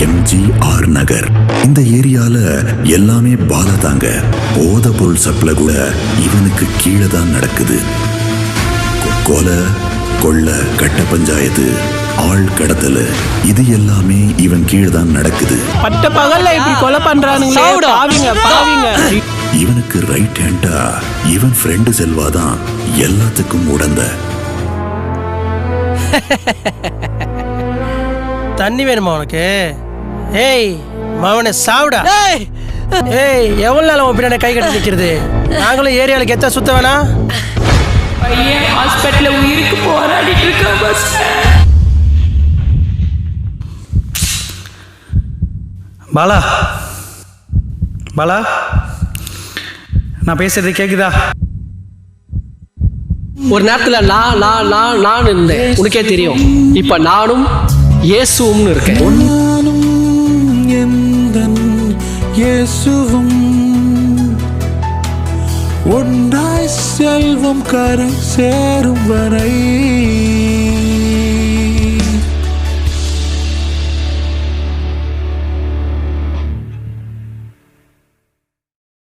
எம்ஜிஆர் நகர். இந்த ஏரியால எல்லாமே பால தாங்க. போத பொருள் சப்ளை கூட இவனுக்கு கீழே தான் நடக்குது. கொலை, கொள்ள, கட்ட பஞ்சாயத்து, ஆள் கடத்தல், இது எல்லாமே இவன் கீழே தான் நடக்குது. பட்ட பகல்ல இப்படி கொலை பண்றானுங்களே, பாவிங்க. இவனுக்கு ரைட் ஹேண்டா இவன் ஃப்ரெண்டு செல்வாதான் எல்லாத்துக்கும் உடந்த. தண்ணி வேணுமா உனக்கு? ஏய் மவனை சாவுடா. ஏய் எவ்வளவு நாள் உன் பின்னாடி கை கட்டி நிக்கிறது? நாங்களும் ஏரியாவுக்கு எத்த சுத்த வேணா? பையன் ஹாஸ்பிட்டல்ல உயிருக்கு போராடிட்டு இருக்கான் பஸ். பாலா, பாலா, நான் பேசுறது கேக்குதா? ஒரு நேரத்துல நான் இருந்தேன், உனக்கே தெரியும். இப்ப நானும் இயேசுவும் இருக்கேன். இயேசுவும் ஒன்றாய் செல்வம் கரை சேரும் வரை